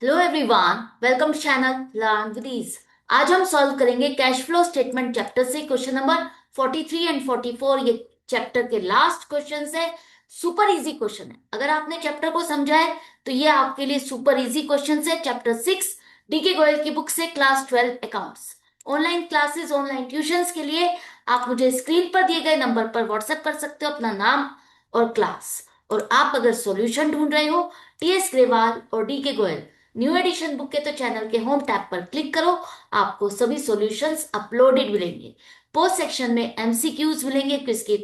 Hello everyone, welcome to channel learn with ease. आज हम solve करेंगे कैश फ्लो स्टेटमेंट चैप्टर से question number 43 and 44। ये chapter के लास्ट क्वेश्चन है। सुपर इजी क्वेश्चन है। अगर आपने चैप्टर को समझा है तो ये आपके लिए सुपर इजी क्वेश्चन है। चैप्टर 6 डीके गोयल की बुक से, class 12 accounts. Online classes, online tuitions के लिए आप मुझे स्क्रीन पर दिए गए नंबर पर व्हाट्सएप कर सकते हो अपना नाम और क्लास। और आप अगर सॉल्यूशन ढूंढ रहे हो टीएस ग्रेवाल और DK Goyal new edition book के, तो चैनल के होम टैब पर क्लिक करो। आपको सभी सॉल्यूशंस अपलोडेड मिलेंगे। पोस्ट सेक्शन में एमसीक्यूज मिलेंगे क्विज के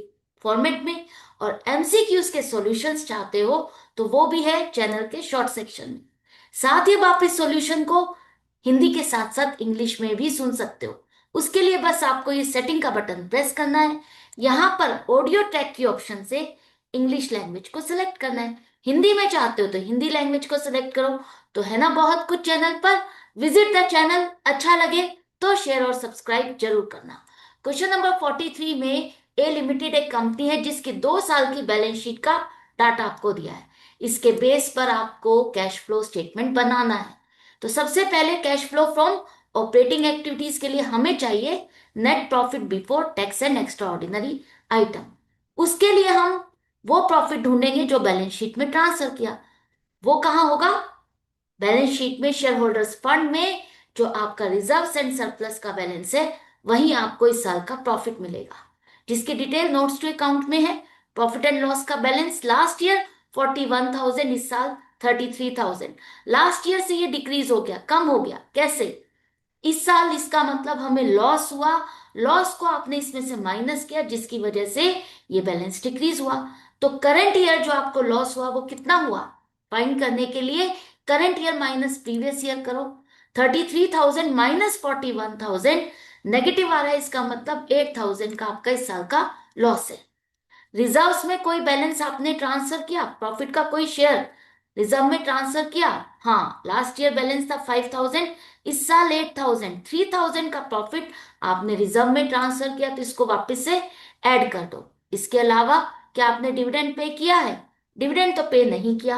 फॉर्मेट में, और एमसीक्यूज के सॉल्यूशंस चाहते हो तो वो भी है चैनल के शॉर्ट सेक्शन में। साथ ही आप इस सॉल्यूशन को हिंदी के साथ साथ इंग्लिश में भी सुन सकते हो। उसके लिए बस आपको ये सेटिंग का बटन प्रेस करना है। यहाँ पर ऑडियो ट्रैक की ऑप्शन से इंग्लिश लैंग्वेज को सिलेक्ट करना है। हिंदी में चाहते हो तो हिंदी लैंग्वेज को सिलेक्ट करो। तो है ना बहुत कुछ चैनल पर। Visit the channel. अच्छा लगे तो शेयर और सब्सक्राइब जरूर करना। क्वेश्चन नंबर 43 में ए लिमिटेड एक कंपनी है जिसकी 2 साल की बैलेंस शीट का डाटा आपको दिया है। इसके बेस पर आपको कैश फ्लो स्टेटमेंट बनाना है। तो सबसे पहले cash flow from operating activities के लिए हमें चाहिए net profit before tax and extra ordinary item. उसके लिए हम वो प्रॉफिट ढूंढेंगे जो बैलेंस शीट में ट्रांसफर किया। वो कहाँ होगा? बैलेंस शीट में शेयर होल्डर्स फंड में जो आपका रिजर्व एंड सरप्लस का बैलेंस है, वहीं आपको इस साल का प्रॉफिट मिलेगा, जिसकी डिटेल नोट्स टू अकाउंट में है। प्रॉफिट एंड लॉस का बैलेंस लास्ट ईयर 41,000, इस साल 33,000। लास्ट ईयर से ये डिक्रीज हो गया, कम हो गया। कैसे? इस साल इसका मतलब हमें लॉस हुआ। लॉस को आपने इसमें से माइनस किया, जिसकी वजह से ये बैलेंस डिक्रीज हुआ। तो करंट ईयर जो आपको लॉस हुआ वो कितना हुआ, फाइंड करने के लिए current year minus previous year करो। 33,000 माइनस 41,000 नेगेटिव आ रहा है, इसका मतलब 8,000 का आपका इस साल का लॉस है। रिजर्व्स में कोई बैलेंस आपने ट्रांसफर किया, प्रॉफिट का कोई शेयर रिजर्व में ट्रांसफर किया। हाँ, लास्ट ईयर बैलेंस था 5,000, इस साल 8,000। 3,000 का प्रॉफिट आपने रिजर्व में ट्रांसफर किया, तो इसको वापस से ऐड कर दो। इसके अलावा क्या आपने डिविडेंड पे किया है? डिविडेंड तो पे नहीं किया।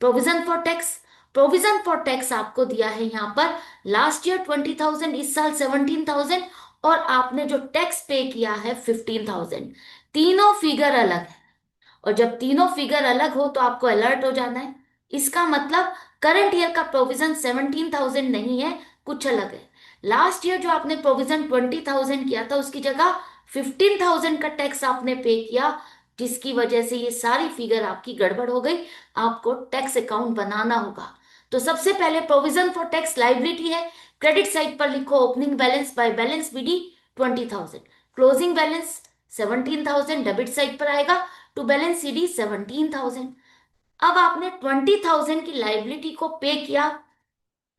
Provision for tax, provision for tax आपको दिया है यहाँ पर। लास्ट ईयर 20,000, इस साल 17,000, और आपने जो टैक्स पे किया है 15,000। तीनों फिगर अलग है, और जब तीनों फिगर अलग हो तो आपको अलर्ट हो जाना है। इसका मतलब करंट ईयर का प्रोविजन 17,000 नहीं है, कुछ अलग है। लास्ट ईयर जो आपने प्रोविजन 20,000 किया था, उसकी जगह 15,000 का टैक्स आपने पे किया, जिसकी वजह से ये सारी फिगर आपकी गड़बड़ हो गई। आपको टैक्स अकाउंट बनाना होगा। तो सबसे पहले प्रोविजन फॉर टैक्स लाइबिलिटी है। क्रेडिट साइड पर लिखो opening balance by balance BD 20,000, closing balance 17,000 debit side पर आएगा, टू बैलेंस सीडी 17,000। अब आपने 20,000 की लाइबिलिटी को पे किया,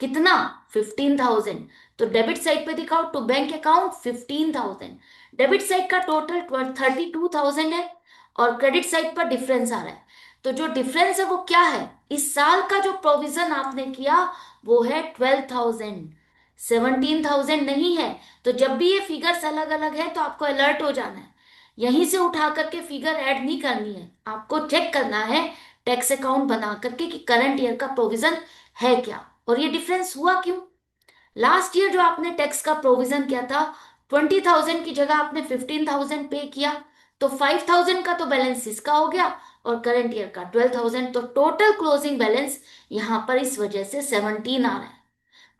कितना? 15,000। तो डेबिट साइड पे दिखाओ to bank account 15,000। Debit side का टोटल 32,000 है, और क्रेडिट साइड पर डिफरेंस आ रहा है। तो जो डिफरेंस है वो क्या है? इस साल का जो प्रोविजन आपने किया वो है 12,000, 17,000 नहीं है। तो जब भी ये फिगर्स अलग अलग है तो आपको अलर्ट हो जाना है। यहीं से उठा करके फिगर ऐड नहीं करनी है, आपको चेक करना है टैक्स अकाउंट बना करके कि करंट ईयर का प्रोविजन है क्या, और ये डिफरेंस हुआ क्यों। लास्ट ईयर जो आपने टैक्स का प्रोविजन किया था 20,000 की जगह आपने 15,000 पे किया, तो 5,000 का तो बैलेंस इसका हो गया, और करंट ईयर का 12,000। तो टोटल क्लोजिंग बैलेंस यहाँ पर इस वजह से 17 आ रहा है।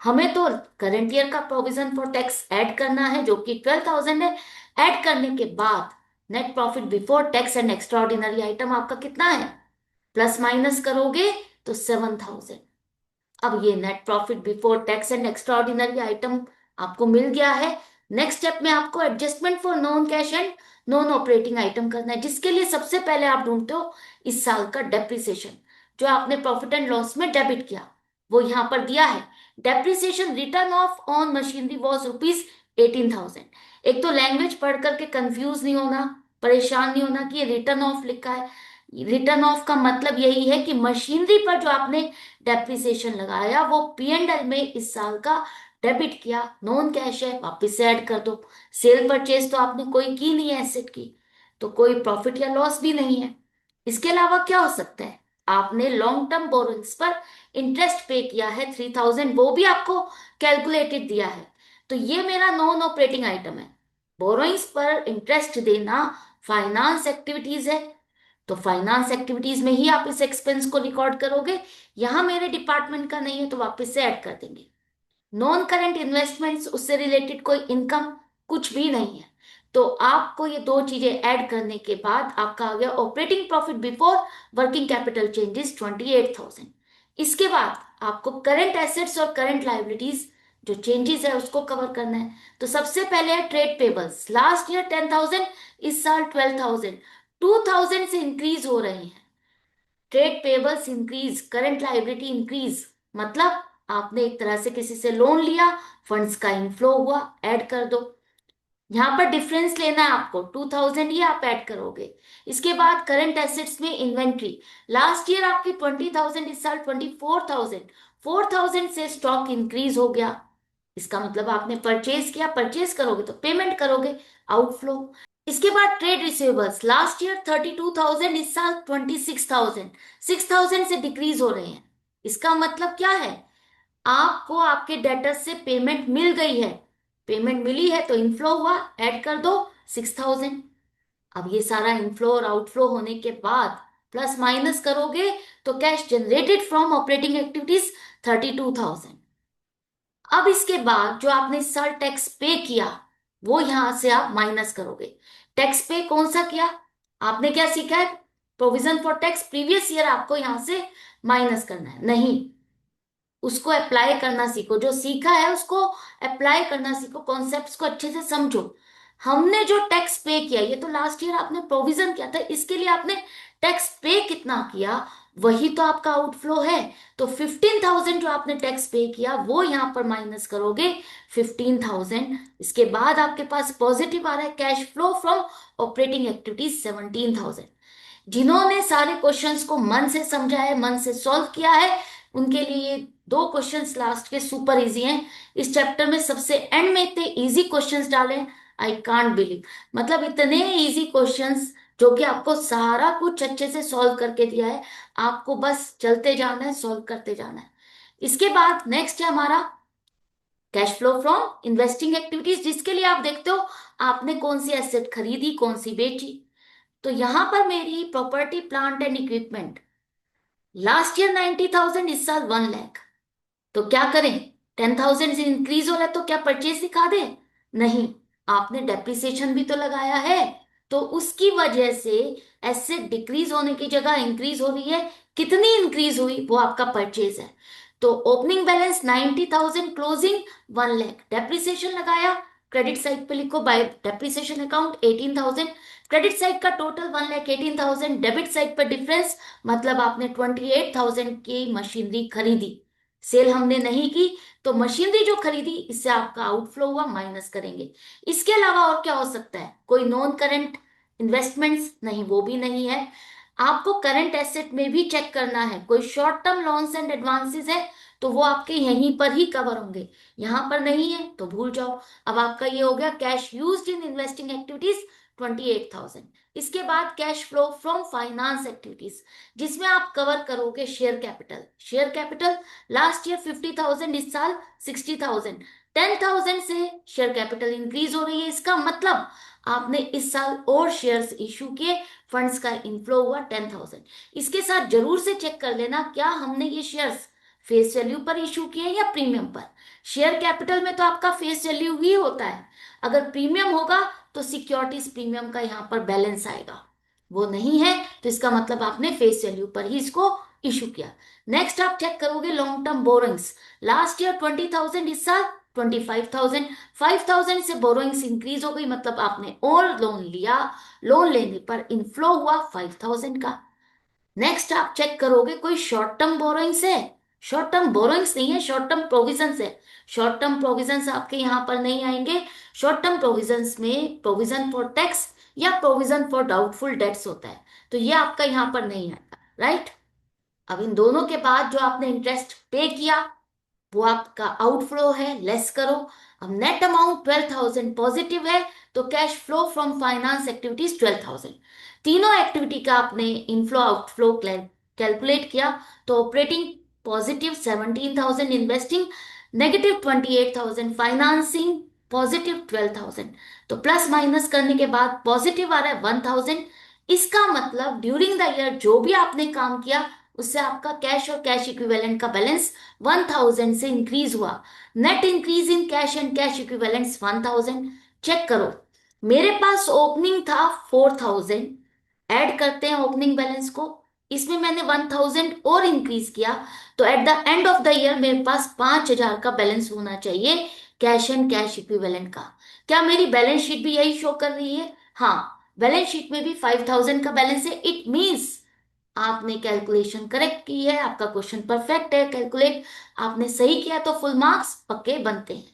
हमें तो करंट ईयर का प्रोविजन फॉर टैक्स ऐड करना है जो कि 12,000 है। ऐड करने के बाद net profit before tax and extra ordinary item आपका कितना है? प्लस माइनस करोगे तो 7,000। अब ये net profit before tax and extra ordinary item आपको मिल गया है। नेक्स्ट स्टेप में आपको adjustment for non cash and non operating item करना है, जिसके लिए सबसे पहले आप ढूंढते हो इस साल का डेप्रिसिएशन। जो आपने प्रॉफिट एंड लॉस में डेबिट किया वो यहां पर दिया है। Depreciation return of on machinery was rupees 18,000। एक तो लैंग्वेज पढ़ करके कंफ्यूज नहीं होना, परेशान नहीं होना कि ये रिटर्न ऑफ लिखा है। रिटर्न ऑफ का मतलब यही है कि मशीनरी पर जो आपने डेप्रिसिएशन लगाया वो पी एंड एल में इस साल का डेबिट किया, नॉन कैश है, वापस से ऐड कर दो। सेल परचेज तो आपने कोई की नहीं है एसेट की, तो कोई प्रॉफिट या लॉस भी नहीं है। इसके अलावा क्या हो सकता है? आपने लॉन्ग टर्म बोरोइंग्स पर इंटरेस्ट पे किया है 3000, वो भी आपको कैलकुलेटेड दिया है। तो ये मेरा नॉन ऑपरेटिंग आइटम है। बोरोइंग्स पर इंटरेस्ट देना फाइनेंस एक्टिविटीज है, तो फाइनेंस एक्टिविटीज में ही आप इस एक्सपेंस को रिकॉर्ड करोगे। यहां मेरे डिपार्टमेंट का नहीं है तो वापस से ऐड कर देंगे। नॉन करंट इन्वेस्टमेंट्स, उससे रिलेटेड कोई इनकम कुछ भी नहीं है। तो आपको ये दो चीजें ऐड करने के बाद आपका आ गया operating profit before working capital changes 28,000। इसके बाद आपको करंट एसेट्स और करंट लाइबिलिटीज जो चेंजेस है उसको कवर करना है। तो सबसे पहले है ट्रेड पेबल्स। लास्ट ईयर 10,000, इस साल 12,000, 2,000 से इंक्रीज हो रहे हैं। Trade payables increase, current liability increase, मतलब आपने एक तरह से किसी से लोन लिया, फंड्स का इनफ्लो हुआ, ऐड कर दो। यहां पर डिफरेंस लेना है आपको, 2,000 ही आप ऐड करोगे। इसके बाद करंट एसेट्स में इन्वेंट्री, लास्ट ईयर आपकी 20,000, इस साल 24,000, 4,000 से स्टॉक इंक्रीज हो गया। इसका मतलब आपने परचेज किया, परचेज करोगे तो पेमेंट करोगे, आउटफ्लो। इसके बाद ट्रेड रिसीवेबल्स, लास्ट ईयर 32,000, इस साल 26,000, 6,000 से डिक्रीज हो रहे हैं। इसका मतलब क्या है, आपको आपके डेटर से पेमेंट मिल गई है, पेमेंट मिली है तो इनफ्लो हुआ, ऐड कर दो 6,000। अब ये सारा इनफ्लो और आउटफ्लो होने के बाद प्लस माइनस करोगे तो cash generated from operating activities 32,000। अब इसके बाद जो आपने इस साल टैक्स पे किया वो यहां से आप माइनस करोगे। टैक्स पे कौन सा किया, आपने क्या सीखा है, provision for tax previous year आपको यहां से माइनस करना है, नहीं, उसको अप्लाई करना सीखो। जो सीखा है उसको अप्लाई करना सीखो, कॉन्सेप्ट्स को अच्छे से समझो। हमने जो टैक्स पे किया, ये तो लास्ट ईयर आपने प्रोविजन किया था, इसके लिए आपने टैक्स पे कितना किया वही तो आपका आउटफ्लो है। तो 15,000 जो आपने टैक्स पे किया वो यहां पर माइनस करोगे 15,000। इसके बाद आपके पास पॉजिटिव आ रहा है cash flow from operating activities 17,000। जिन्होंने सारे क्वेश्चंस को मन से समझा है, मन से सॉल्व किया है, उनके लिए ये दो क्वेश्चंस लास्ट के सुपर इजी हैं। इस चैप्टर में सबसे एंड में इतने इजी क्वेश्चंस डाले, आई कांट बिलीव। मतलब इतने इजी क्वेश्चंस जो कि आपको सारा कुछ अच्छे से सॉल्व करके दिया है, आपको बस चलते जाना है, सॉल्व करते जाना है। इसके बाद नेक्स्ट है हमारा cash flow from investing activities, जिसके लिए आप देखते हो आपने कौन सी एसेट खरीदी, कौन सी बेची। तो यहां पर मेरी property plant and equipment, last year 90,000, इस साल 1 लाख। तो क्या करें, 10,000 से इंक्रीज हो रहा है तो क्या परचेज दिखा दे, नहीं, आपने डेप्रिसिएशन भी तो लगाया है। तो उसकी वजह से एसेट डिक्रीज होने की जगह इंक्रीज हो रही है। कितनी इंक्रीज हुई, वो आपका परचेज है। तो opening balance 90,000, closing 1 lakh, depreciation लगाया, क्रेडिट साइड पे लिखो bye depreciation account 18,000। Credit side का टोटल 1,18,000, डेबिट साइड पर डिफरेंस, मतलब आपने 28,000 की मशीनरी खरीदी, सेल हमने नहीं की, तो मशीनरी जो खरीदी इससे आपका आउटफ्लो हुआ, माइनस करेंगे। इसके अलावा और क्या हो सकता है, कोई नॉन करंट इन्वेस्टमेंट्स, नहीं वो भी नहीं है। आपको करंट एसेट में भी चेक करना है, कोई short term loans and advances है तो वो आपके यहीं पर ही कवर होंगे, यहां पर नहीं है तो भूल जाओ। अब आपका ये हो गया cash used in investing activities 28,000। इसके बाद cash flow from finance activities, जिसमें आप कवर करोगे share capital. Share capital last year 50,000, इस साल 60,000, 10,000 से शेयर कैपिटल इंक्रीज हो रही है। इसका मतलब आपने इस साल और शेयर्स इशू किए, फंड्स का इनफ्लो हुआ 10,000। इसके साथ जरूर से चेक कर लेना क्या हमने ये शेयर्स फेस वैल्यू पर इशू किए या प्रीमियम पर। शेयर कैपिटल में तो आपका फेस वैल्यू ही होता है, अगर प्रीमियम होगा तो सिक्योरिटीज प्रीमियम का यहां पर बैलेंस आएगा, वो नहीं है तो इसका मतलब आपने फेस वैल्यू पर ही इसको इशू किया। नेक्स्ट आप चेक करोगे long term borrowings, last year 20,000, इस साल 25,000, 5,000 से बोरोइंग्स इंक्रीज हो गई, मतलब आपने और लोन लिया, लोन लेने पर इनफ्लो हुआ 5,000 का। नेक्स्ट आप चेक करोगे कोई शॉर्ट टर्म बोरोइंग्स है, शॉर्ट टर्म बोरोइंग्स नहीं है, शॉर्ट टर्म प्रोविजंस है। शॉर्ट टर्म प्रोविजंस आपके यहां पर नहीं आएंगे। शॉर्ट टर्म प्रोविजंस में प्रोविजन फॉर टैक्स या प्रोविजन फॉर डाउटफुल डेट्स होता है, तो ये आपका यहां पर नहीं आएगा, राइट। अब इन दोनों के बाद जो आपने इंटरेस्ट पे किया वो आपका आउटफ्लो है, लेस करो। अब नेट अमाउंट 12,000 पॉजिटिव है, तो cash flow from finance activities 12,000। तीनों एक्टिविटी का आपने इनफ्लो आउटफ्लो कैलकुलेट किया तो operating positive 17,000, investing negative 28,000, financing positive 12,000। तो प्लस माइनस करने के बाद पॉजिटिव आ रहा है 1,000। इसका मतलब ड्यूरिंग द ईयर जो भी आपने काम किया उससे आपका कैश और कैश इक्विवेलेंट का बैलेंस 1,000 से इंक्रीज हुआ। Net increase in cash and cash equivalents 1,000। Check करो, मेरे पास ओपनिंग था 4,000, ऐड करते हैं ओपनिंग बैलेंस को, इसमें मैंने 1,000 और इंक्रीज किया, तो at the end of the year मेरे पास 5,000 का बैलेंस होना चाहिए कैश एंड कैश इक्विवेलेंट का। क्या मेरी बैलेंस शीट भी यही शो कर रही है? हाँ, बैलेंस शीट में भी 5,000 का बैलेंस है। इट मीन्स आपने कैलकुलेशन करेक्ट की है, आपका क्वेश्चन परफेक्ट है, कैलकुलेट आपने सही किया तो फुल मार्क्स पक्के बनते हैं।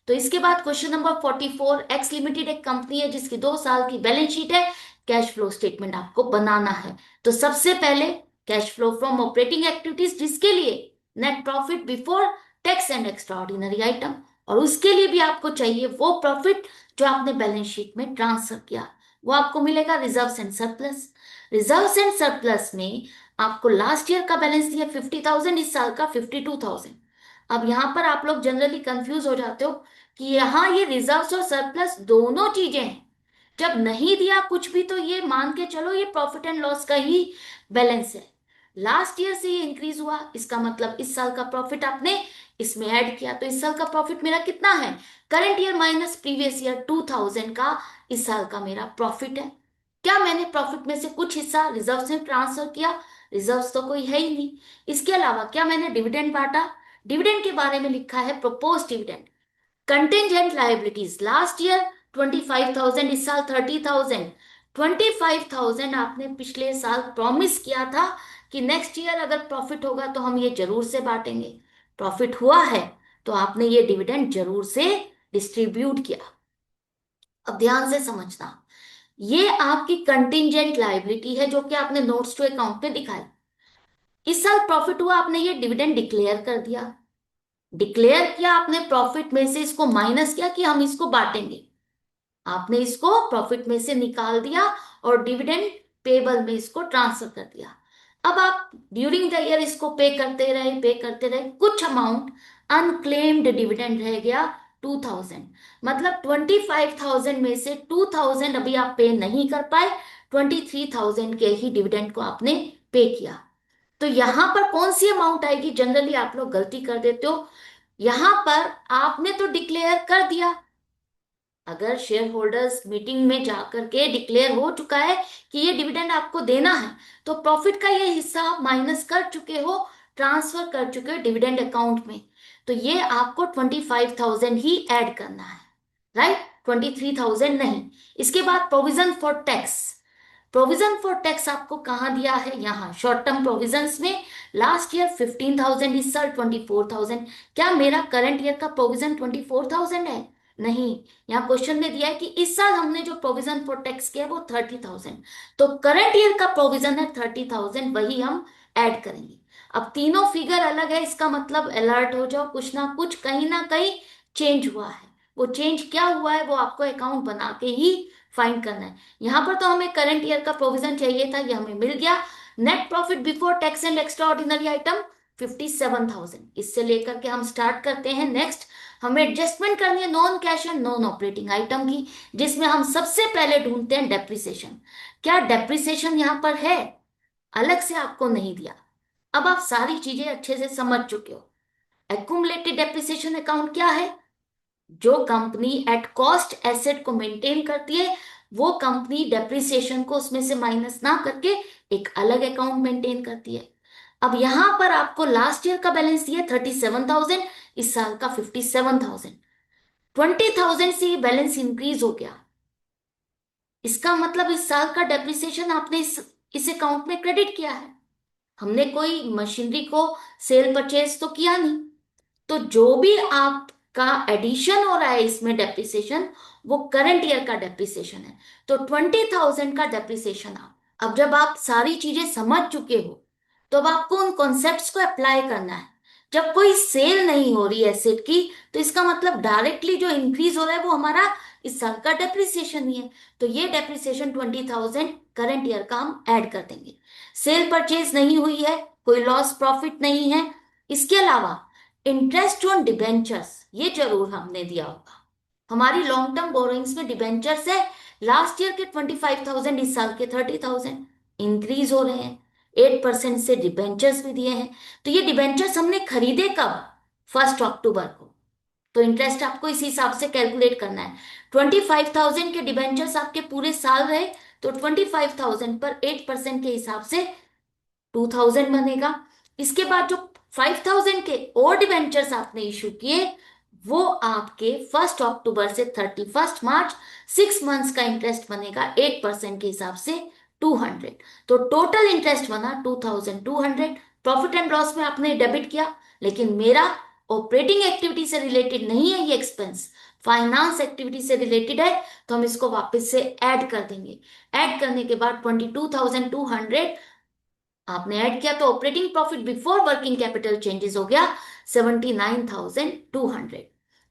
तो इसके बाद क्वेश्चन नंबर 44, एक्स लिमिटेड एक कंपनी है जिसकी 2 साल की बैलेंस शीट है, कैश फ्लो स्टेटमेंट आपको बनाना है। तो सबसे पहले cash flow from operating activities, जिसके लिए net profit before tax and extra ordinary item, और उसके लिए भी आपको चाहिए वो प्रॉफिट जो आपने बैलेंस शीट में ट्रांसफर किया, वो आपको मिलेगा reserves and surplus. Reserves and surplus में आपको लास्ट ईयर का बैलेंस दिया 50,000, इस साल का 52,000। अब यहां पर आप लोग जनरली कंफ्यूज हो जाते हो कि यहाँ ये रिजर्व्स और सरप्लस दोनों चीजें हैं। जब नहीं दिया कुछ भी तो ये मान के चलो ये प्रॉफिट एंड लॉस का ही बैलेंस है। लास्ट ईयर से ये इंक्रीज हुआ, इसका मतलब इस साल का प्रॉफिट आपने इसमें ऐड किया, तो इस साल का प्रॉफिट मेरा कितना है? Current year minus previous year 2,000 का इस साल का मेरा प्रॉफिट है। क्या मैंने प्रॉफिट में से कुछ हिस्सा रिजर्व में ट्रांसफर किया? रिजर्व्स तो कोई है ही नहीं। इसके अलावा क्या मैंने डिविडेंड बांटा? डिविडेंड के बारे में लिखा है propose dividend. Contingent liabilities, last year 25,000, इस साल 30,000। 25,000 आपने पिछले साल प्रॉमिस किया था कि नेक्स्ट ईयर अगर प्रॉफिट होगा तो हम ये जरूर से बांटेंगे। प्रॉफिट हुआ है तो आपने ये डिविडेंड जरूर से डिस्ट्रीब्यूट किया। अब ध्यान से समझना, ये आपकी कंटिंजेंट लाइबिलिटी है जो कि आपने नोट्स टू अकाउंट में दिखाई। इस साल प्रॉफिट हुआ, आपने ये डिविडेंड डिक्लेयर कर दिया। डिक्लेयर किया आपने, प्रॉफिट में से इसको माइनस किया कि हम इसको बांटेंगे, आपने इसको प्रॉफिट में से निकाल दिया और डिविडेंड पेबल में इसको ट्रांसफर कर दिया। अब आप ड्यूरिंग द ईयर इसको पे करते रहे, कुछ अमाउंट अनक्लेम्ड डिविडेंड रह गया 2,000। मतलब 25,000 में से 2,000 अभी आप पे नहीं कर पाए, 23,000 के ही डिविडेंड को आपने पे किया। तो यहां पर कौन सी अमाउंट आएगी? जनरली आप लोग गलती कर देते हो, यहां पर आपने तो डिक्लेयर कर दिया, अगर शेयर होल्डर्स मीटिंग में जाकर के डिक्लेयर हो चुका है कि ये डिविडेंड आपको देना है, तो प्रॉफिट का ये हिस्सा आप माइनस कर चुके हो, ट्रांसफर कर चुके हो डिविडेंड अकाउंट में, तो ये आपको 25,000 ही ऐड करना है, राइट? 23,000 नहीं। इसके बाद provision for tax, provision for tax आपको कहाँ दिया है? यहाँ शॉर्ट टर्म प्रोविजंस में। लास्ट ईयर 15,000, इस साल 24,000। क्या मेरा करंट ईयर का प्रोविजन 24,000 है? नहीं, यहाँ क्वेश्चन में दिया है कि इस साल हमने जो प्रोविजन फॉर टैक्स किया है वो 30,000, तो करंट ईयर का प्रोविजन है 30,000, वही हम ऐड करेंगे। अब तीनों फिगर अलग है, इसका मतलब अलर्ट हो जाओ, कुछ ना कहीं चेंज हुआ है। वो चेंज क्या हुआ है वो आपको अकाउंट बना के ही फाइंड करना है। यहां पर तो हमें करंट ईयर का प्रोविजन चाहिए था, ये हमें मिल गया। Net profit before tax and extra ordinary item 57,000। इससे लेकर के हम स्टार्ट करते हैं नेक्स्ट। हमें एडजस्टमेंट करनी है non cash and non operating item की, जिसमें हम सबसे पहले ढूंढते हैं डेप्रिसिएशन। क्या डेप्रिसिएशन यहां पर है? अलग से आपको नहीं दिया। अब आप सारी चीजें अच्छे से समझ चुके हो। एक्यूमुलेटेड डेप्रिसिएशन अकाउंट क्या है? जो कंपनी एट कॉस्ट एसेट को मेंटेन करती है, वो कंपनी डेप्रिसिएशन को उसमें से माइनस ना करके एक अलग अकाउंट मेंटेन करती है। अब यहां पर आपको लास्ट ईयर का बैलेंस दिया 37,000, इस साल का 57,000। 20,000 से ये बैलेंस इंक्रीज हो गया, इसका मतलब इस साल का डेप्रिसिएशन आपने इस अकाउंट में क्रेडिट किया है। हमने कोई मशीनरी को सेल परचेज तो किया नहीं, तो जो भी आपका एडिशन हो रहा है इसमें डेप्रिसिएशन, वो करंट ईयर का डेप्रिसिएशन है। तो 20,000 का डेप्रिसिएशन अब जब आप सारी चीजें समझ चुके हो तो अब आपको उन कॉन्सेप्ट्स को अप्लाई करना है। जब कोई सेल नहीं हो रही एसेट की, तो इसका मतलब डायरेक्टली जो इंक्रीज हो रहा है वो हमारा इस साल का डेप्रिसिएशन ही है। तो ये डेप्रिसिएशन 20,000 करंट ईयर का हम ऐड कर देंगे। सेल परचेज नहीं हुई है, कोई लॉस प्रॉफिट नहीं है। इसके अलावा इंटरेस्ट ऑन डिबेंचर्स ये जरूर हमने दिया होगा। हमारी लॉन्ग टर्म बोरोइंग्स में डिबेंचर्स है, लास्ट ईयर के 25,000 इस साल के 30,000 इंक्रीज हो रहे हैं। 8% से डिबेंचर्स भी दिए हैं। तो ये डिबेंचर्स हमने खरीदे कब? 1 अक्टूबर को। तो इंटरेस्ट आपको इस हिसाब से कैलकुलेट करना है। 25,000 के डिबेंचर्स आपके पूरे साल रहे, तो 25,000 पर 8% के हिसाब से 2,000 बनेगा। इसके बाद जो 5,000 के और डिबेंचर्स आपने इशू किए, वो आपके 1 अक्टूबर से 31 मार्च 6 मंथ्स का इंटरेस्ट बनेगा 8% के हिसाब से 200। तो टोटल इंटरेस्ट बना 2,200। प्रॉफिट एंड लॉस में आपने डेबिट किया, लेकिन मेरा ऑपरेटिंग एक्टिविटी से रिलेटेड नहीं है ये एक्सपेंस, फाइनेंस एक्टिविटी से रिलेटेड है, तो हम इसको वापस से ऐड कर देंगे। ऐड करने के बाद 22,200 आपने ऐड किया, तो operating profit before working capital changes हो गया 79,200।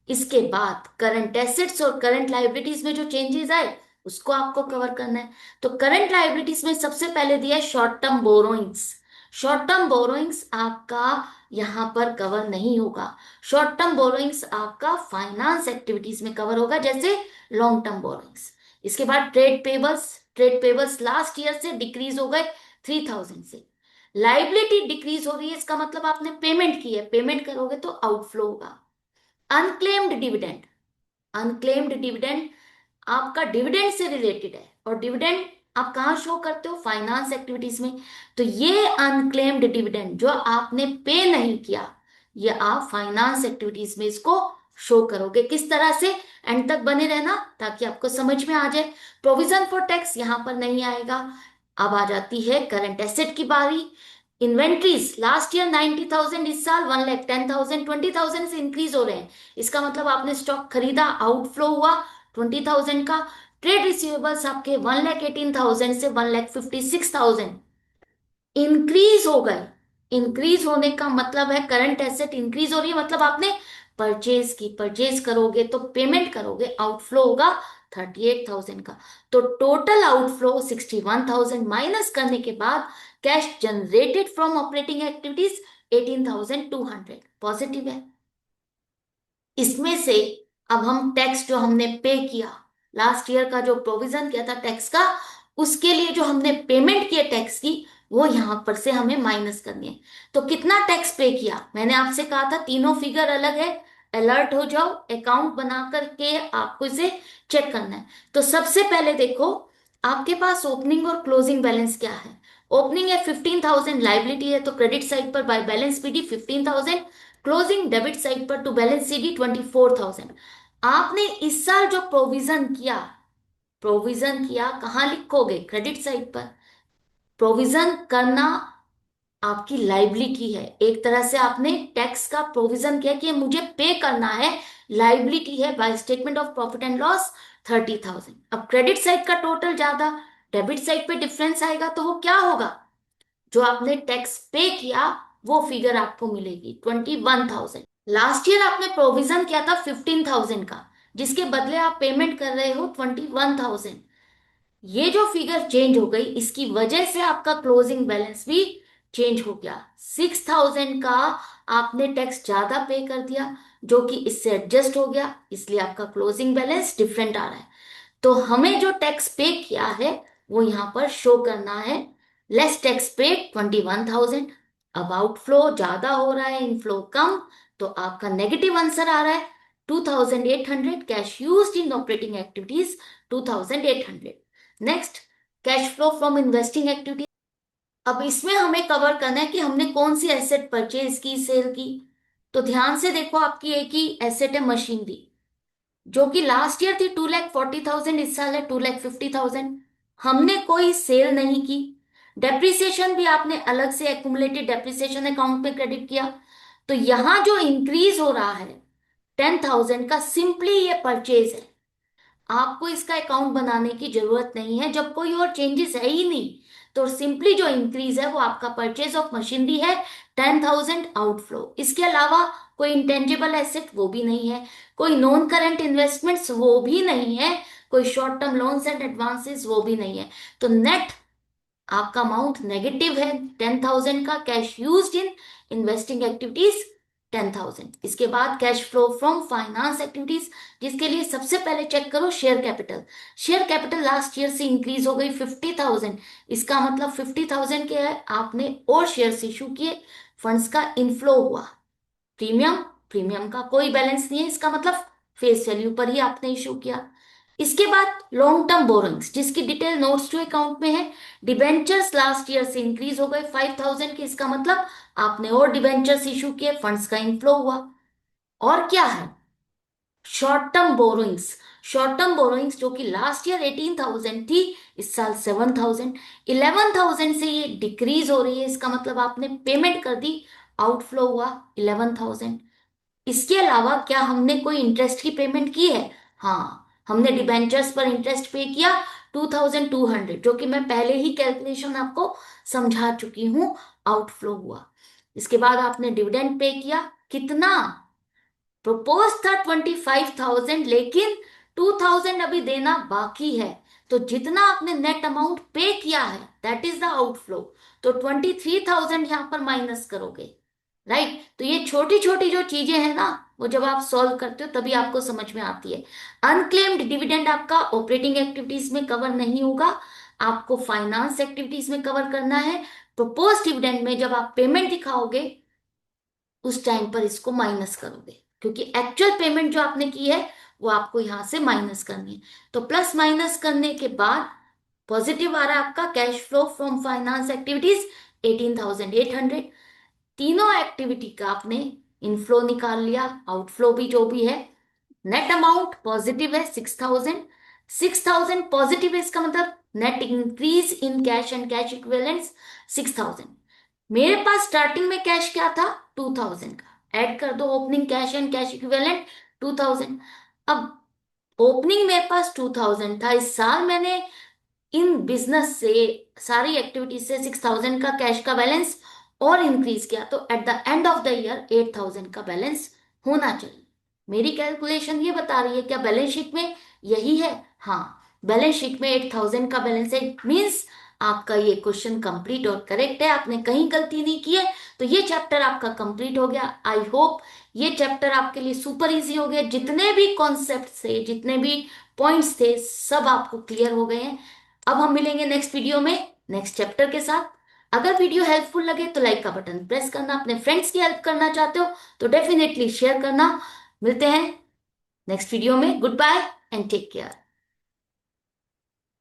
इसके बाद करंट एसेट्स और करंट लाइबिलिटीज में जो चेंजेस आए उसको आपको कवर करना है। तो करंट लाइबिलिटीज में सबसे पहले दिया है short term borrowings. Short term borrowings आपका यहां पर कवर नहीं होगा। शॉर्ट टर्म बोरोइंग्स आपका फाइनेंस एक्टिविटीज में कवर होगा, जैसे लॉन्ग टर्म बोरोइंग्स। इसके बाद trade payables. Trade payables last year से डिक्रीज हो गए 3,000 से। लाइबिलिटी डिक्रीज हो रही है, इसका मतलब आपने पेमेंट की है, पेमेंट करोगे तो आउटफ्लो होगा। Unclaimed dividend. अनक्लेम्ड डिविडेंड आपका डिविडेंड से रिलेटेड है, और डिविडेंड आप कहाँ शो करते हो? फाइनेंस एक्टिविटीज में। तो ये अनक्लेम्ड डिविडेंड जो आपने पे नहीं किया, ये आप फाइनेंस एक्टिविटीज में इसको शो करोगे। किस तरह से? एंड तक बने रहना ताकि आपको समझ में आ जाए। प्रोविजन फॉर टैक्स यहां पर नहीं आएगा। अब आ जाती है करंट एसेट की बारी। इन्वेंट्रीज लास्ट ईयर 90,000, इस साल 1,10,000, 20,000 से इंक्रीज हो रहे हैं। इसका मतलब आपने स्टॉक खरीदा, आउटफ्लो हुआ 20,000 का। ट्रेड रिसीवेबल्स आपके 1,18,000 से 1,56,000 इंक्रीज हो गए। इंक्रीज होने का मतलब है करंट एसेट इंक्रीज हो रही है, मतलब आपने परचेज की। परचेज करोगे तो पेमेंट करोगे, आउटफ्लो होगा 38,000 का। तो टोटल आउटफ्लो 61,000 माइनस करने के बाद cash generated from operating activities 18,200 positive है। इसमें से अब हम टैक्स जो हमने पे किया, लास्ट ईयर का जो प्रोविजन किया था टैक्स का, उसके लिए जो हमने पेमेंट किया टैक्स की, वो यहां पर से हमें माइनस करनी है। तो कितना टैक्स पे किया? मैंने आपसे कहा था तीनों फिगर अलग है, अलर्ट हो जाओ, अकाउंट बना करके आपको इसे चेक करना है। तो सबसे पहले देखो आपके पास ओपनिंग और क्लोजिंग बैलेंस क्या है। ओपनिंग है 15,000, लाइबिलिटी है तो क्रेडिट साइड पर by balance PD 15,000, closing debit side पर टू बैलेंस सीडी 24,000। आपने इस साल जो प्रोविजन किया कहाँ लिखोगे? क्रेडिट साइड पर। प्रोविजन करना आपकी लाइबिलिटी है, एक तरह से आपने टैक्स का प्रोविजन किया कि मुझे पे करना है, लाइबिलिटी है by statement of profit and loss 30,000। अब क्रेडिट साइड का टोटल ज्यादा, डेबिट साइड पे डिफरेंस आएगा, तो वो क्या होगा? जो आपने टैक्स पे किया वो फिगर आपको मिलेगी 21,000। लास्ट ईयर आपने प्रोविजन किया था 15,000 का, जिसके बदले आप पेमेंट कर रहे हो 21,000। ये जो फिगर चेंज हो गई, इसकी वजह से आपका क्लोजिंग बैलेंस भी चेंज हो गया। 6,000 का आपने टैक्स ज्यादा पे कर दिया, जो कि इससे एडजस्ट हो गया, इसलिए आपका क्लोजिंग बैलेंस डिफरेंट आ रहा है। तो हमें जो टैक्स पे किया है वो यहां पर शो करना है। Less tax paid 21,000। अब आउटफ्लो ज्यादा हो रहा है, इनफ्लो कम, तो आपका नेगेटिव आंसर आ रहा है 2,800। Cash used in operating activities 2,800। Next, cash flow from investing activity. अब इसमें हमें कवर करना है कि हमने कौन सी एसेट परचेज की, सेल की। तो ध्यान से देखो, आपकी एक ही एसेट है मशीनरी, जो कि लास्ट ईयर थी 2,40,000, इस साल है 2,50,000। हमने कोई सेल नहीं की। डेप्रिसिएशन भी आपने अलग से एक्यूमुलेटेड डेप्रिसिएशन अकाउंट में क्रेडिट किया। तो यहां जो इंक्रीज हो रहा है 10,000 का, सिंपली ये परचेज है। आपको इसका अकाउंट बनाने की जरूरत नहीं है, जब कोई और चेंजेस है ही नहीं। तो सिंपली जो इंक्रीज है वो आपका परचेज ऑफ मशीनरी है 10,000 आउटफ्लो। इसके अलावा कोई इंटेंजिबल एसेट वो भी नहीं है, कोई नॉन करंट इन्वेस्टमेंट्स वो भी नहीं है, कोई short term loans and advances वो भी नहीं है। तो नेट आपका अमाउंट नेगेटिव है 10,000 का। Cash used in investing activities 10,000। इसके बाद cash flow from finance activities, जिसके लिए सबसे पहले चेक करो share capital. Share capital last year से इंक्रीज हो गई 50,000। इसका मतलब 50,000 के है आपने और शेयर्स इशू किए, फंड्स का इनफ्लो हुआ। प्रीमियम, प्रीमियम का कोई बैलेंस नहीं है, इसका मतलब फेस वैल्यू पर ही आपने इशू किया। इसके बाद लॉन्ग टर्म बोरोइंग्स, जिसकी डिटेल नोट्स टू अकाउंट में है। डिबेंचर्स लास्ट ईयर से इंक्रीज हो गए 5,000 के, इसका मतलब आपने और डिबेंचर्स इशू किए, फंड्स का इनफ्लो हुआ। और क्या है, short term borrowings. Short term borrowings जो कि लास्ट ईयर 18,000 थी, इस साल 7,000। 11,000 से ये डिक्रीज हो रही है, इसका मतलब आपने पेमेंट कर दी, आउटफ्लो हुआ 11,000। इसके अलावा क्या हमने कोई इंटरेस्ट की पेमेंट की है? हाँ, हमने डिबेंचर्स पर इंटरेस्ट पे किया 2,200, जो कि मैं पहले ही कैलकुलेशन आपको समझा चुकी हूं, आउटफ्लो हुआ। इसके बाद आपने डिविडेंड पे किया, कितना? प्रपोज था 25,000, लेकिन 2,000 अभी देना बाकी है। तो जितना आपने नेट अमाउंट पे किया है दैट इज द आउटफ्लो। तो 23,000 यहां पर माइनस करोगे, राइट? तो ये छोटी छोटी जो चीजें हैं ना, वो जब आप सॉल्व करते हो तभी आपको समझ में आती है। अनक्लेम्ड डिविडेंड आपका ऑपरेटिंग एक्टिविटीज में कवर नहीं होगा, आपको फाइनेंस एक्टिविटीज में कवर करना है। प्रपोज डिविडेंड में जब आप पेमेंट दिखाओगे उस टाइम पर इसको माइनस करोगे, क्योंकि एक्चुअल पेमेंट जो आपने की है वो आपको यहां से माइनस करनी है। तो प्लस माइनस करने के बाद पॉजिटिव आ रहा है आपका cash flow from finance activities 18,800। तीनों एक्टिविटी का आपने इनफ्लो निकाल लिया, आउटफ्लो भी जो भी है। नेट अमाउंट पॉजिटिव है 6,000। 6,000 पॉजिटिव है, इसका मतलब net increase in cash and cash equivalents 6,000। मेरे पास स्टार्टिंग में कैश क्या था? 2,000 का। ऐड कर दो opening cash and cash equivalent 2,000। अब ओपनिंग मेरे पास 2,000 था, इस साल मैंने इन बिजनेस से, सारी एक्टिविटी से 6,000 का कैश का बैलेंस और इंक्रीज किया, तो at the end of the year 8,000 का बैलेंस होना चाहिए। मेरी कैलकुलेशन ये बता रही है, क्या बैलेंस शीट में यही है? हाँ, बैलेंस शीट में 8,000 का बैलेंस है, मीन्स आपका ये क्वेश्चन कंप्लीट और करेक्ट है, आपने कहीं गलती नहीं की है। तो ये चैप्टर आपका कंप्लीट हो गया। आई होप ये चैप्टर आपके लिए सुपर इजी हो गया, जितने भी कॉन्सेप्ट थे, जितने भी पॉइंट्स थे, सब आपको क्लियर हो गए हैं। अब हम मिलेंगे नेक्स्ट वीडियो में नेक्स्ट चैप्टर के साथ। अगर वीडियो हेल्पफुल लगे तो लाइक का बटन प्रेस करना, अपने फ्रेंड्स की हेल्प करना चाहते हो तो डेफिनेटली शेयर करना। मिलते हैं नेक्स्ट वीडियो में। Goodbye and take care.